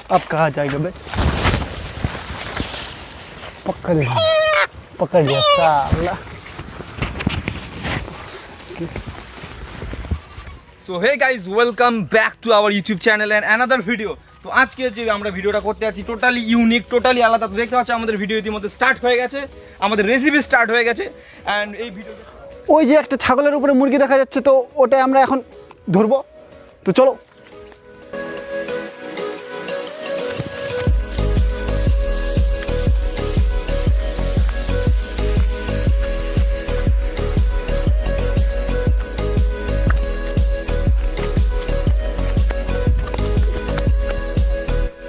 अब कहाँ जाएगा बे? पकड़ लिया साला। So hey guys welcome back to our YouTube channel and another video. তো আজকে যে আমরা ভিডিওটা করতে যাচ্ছি টোটালি ইউনিক, টোটালি আলাদা। তো দেখতে পাচ্ছ আমাদের ভিডিও ইতিমধ্যে স্টার্ট হয়ে গেছে, আমাদের রেসিপি স্টার্ট হয়ে গেছে। অ্যান্ড এই ভিডিও ওই যে একটা ছাগলের উপরে মুরগি দেখা যাচ্ছে, তো ওটাই আমরা এখন ধরবো। তো চলো।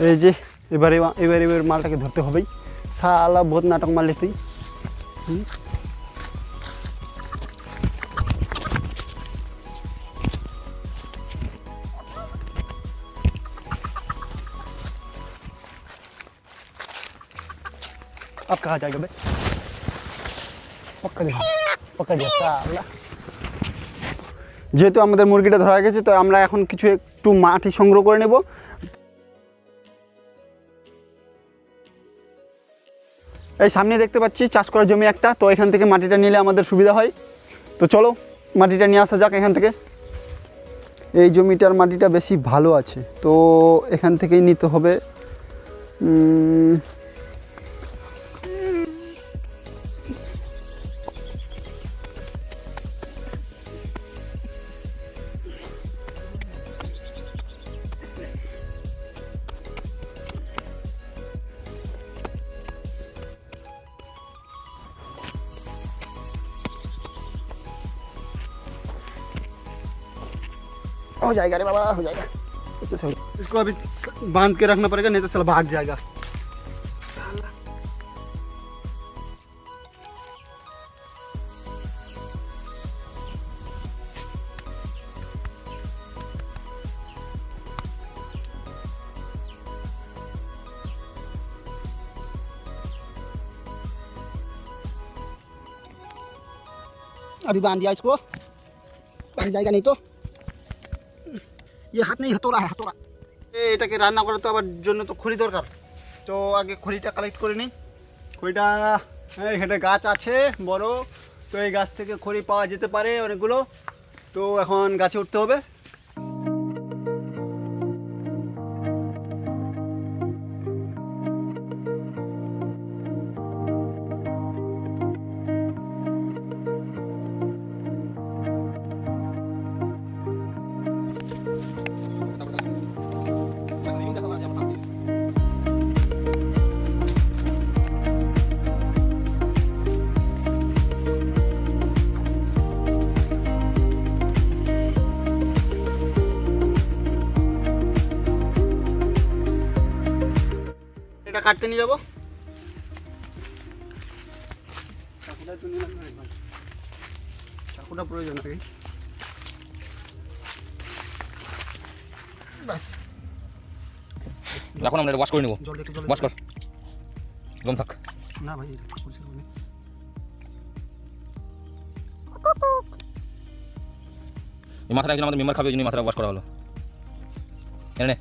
এই যে এবারে মালটাকে ধরতে হবেই। সালা বহুত নাটক মারলি তুই। अब कहाँ जाएगा बे? पकड़ लिया साला। যেহেতু আমাদের মুরগিটা ধরা গেছে, তো আমরা এখন কিছু একটু মাটি সংগ্রহ করে নেব। এই সামনে দেখতে পাচ্ছি চাষ করার জমি একটা, তো এখান থেকে মাটিটা নিলে আমাদের সুবিধা হয়। তো চলো মাটিটা নিয়ে আসা যাক এখান থেকে। এই জমিটার মাটিটা বেশি ভালো আছে, তো এখান থেকেই নিতে হবে। हो जाएगा रे बाबा, हो जाएगा। इसको अभी बांध के रखना पड़ेगा, नहीं तो साला भाग जाएगा साला। अभी बांध दिया इसको, भाग जाएगा नहीं तो। ये हाथ नहीं, हथौड़ा है, हथौड़ा। এটাকে রান্না করার তো আবার জন্য তো খড়ি দরকার। তো আগে খড়িটা কালেক্ট করে নিই। খড়িটা এখানে গাছ আছে বড়, তো এই গাছ থেকে খড়ি পাওয়া যেতে পারে অনেকগুলো। তো এখন গাছে উঠতে হবে। এটা কাটতে নিয়ে যাবো। চাকুটা প্রয়োজন নাকি? এখন আমরা ওয়াশ করে নেব। ওয়াশ কর, গম থাক না ভাই। এই মাথাটা একজন আমাদের মেম্বার খাবে, ওই জন্য মাথাটা ওয়াশ করা হলো। এনে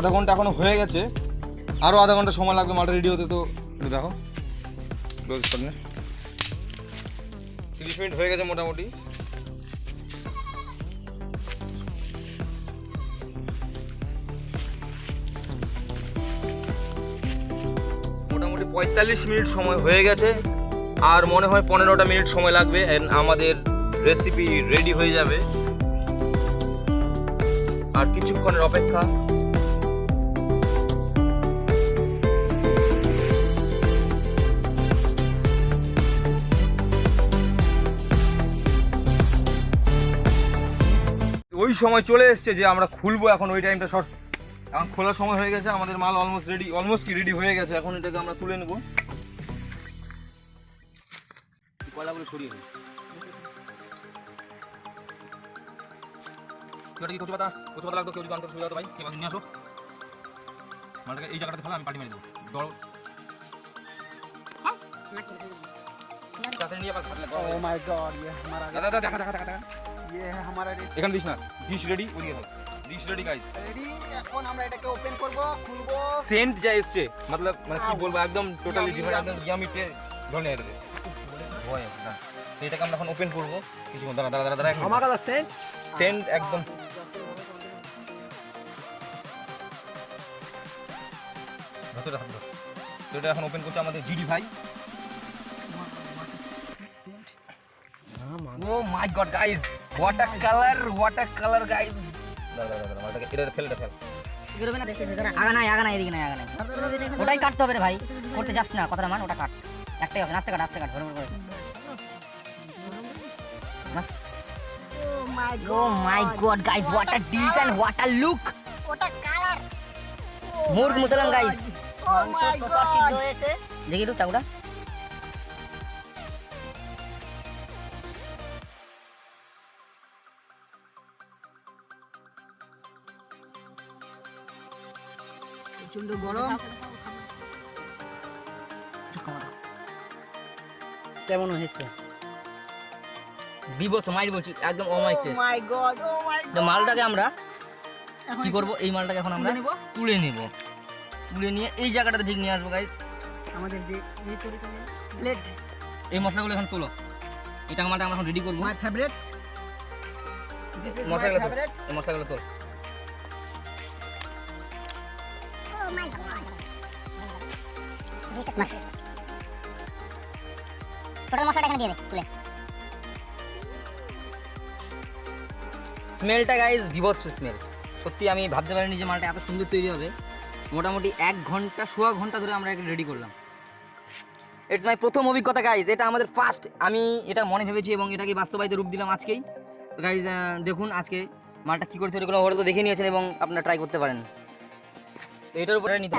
আধা ঘন্টা এখনো হয়ে গেছে, আরও আধা ঘন্টা সময় লাগবে মালটা রেডি হতে। তো একটু দেখো, 30 মিনিট হয়ে গেছে মোটামুটি। মোটামুটি 45 মিনিট সময় হয়ে গেছে, আর মনে হয় 15টা মিনিট সময় লাগবে আমাদের রেসিপি রেডি হয়ে যাবে। আর কিছুক্ষণের অপেক্ষা। ওই সময় চলে এসছে যে আমরা খুলবো এখন, ওই টাইমটা শর্ট। এখন খোলার সময় হয়ে গেছে, আমাদের মাল অলমোস্ট রেডি হয়ে গেছে। এখন এটাকে আমরা তুলে নেব। কয়লাগুলো সরিয়ে নিই। কি কচু পাতা লাগতো, কেউ যদি আনতে সুবিধা হতো ভাই, কে নিয়ে আসো মালটাকে। এই জায়গাটাতে ফেলে আমি পাটি মেরে দেবো। এখানে দিস না, ডিশ রেডি, ওদিকে থাক। Dish ready guys, ready. এখন আমরা এটাকে ওপেন করব, খুলবো। সেন্ট যা এসছে, মানে কি বলবো, একদম টোটালি ডিফারেন্ট, একদম ইয়ামি ধরনের এটা ভয় না। এটাকে আমরা এখন ওপেন করব কিছুক্ষণ। দাঁড়া আমার কাছে সেন্ট একদম ভেতরে হাত ধর। তো এটা এখন ওপেন করছে আমাদের জিডি ভাই। Oh my god guys, what a colour guys. দাঁড়া মালটাকে এটা ফেল। আগা নাই এদিকে নাই, আগা নাই। ওটাই কাটতে হবে রে ভাই, করতে যাস না, কথাটা মান। ওটা কাট, একটাই হবে। আস্তে কাট ধরে করে। Oh my god guys, what a dish and what a look, what a color. মুরগ মুসলমান গাইস, oh my god, সিদ্ধ হয়েছে। দেখি একটু চাকুটা। প্রচন্ড গরম। কেমন হয়েছে? বিবস মাইর বলছি, একদম অমাইক test. O my god, O my god. তো মালটাকে আমরা কি করব, এই মালটাকে এখন আমরা তুলে নেব। তুলে নিয়ে এই জায়গাটাতে ঠিক নিয়ে আসবো গাইস। আমাদের যে প্লেট, এই মশলাগুলো এখন তোলো। এটা মালটা আমরা এখন রেডি করব। মাই ফেভারিট মশলাগুলো তোল, এই মশলাগুলো তোল। ও মাই গড, টোটাল মশলাটা এখানে দিয়ে দে তুলে। স্মেলটা গাইজ বিভৎস স্মেল। সত্যি আমি ভাবতে পারিনি যে মালটা এত সুন্দর তৈরি হবে। মোটামুটি 1 ঘন্টা, সোয়া ঘন্টা ধরে আমরা এটা রেডি করলাম। ইটস মাই প্রথম অভিজ্ঞতা গাইজ, এটা আমাদের ফার্স্ট। আমি এটা মনে ভেবেছি এবং এটাকে বাস্তবায়িত রূপ দিলাম আজকেই। তো গাইজ দেখুন আজকে মালটা কী করে তৈরি করলাম, ওরা তো দেখে নিয়েছেন এবং আপনারা ট্রাই করতে পারেন। তো এটার উপরে নিতে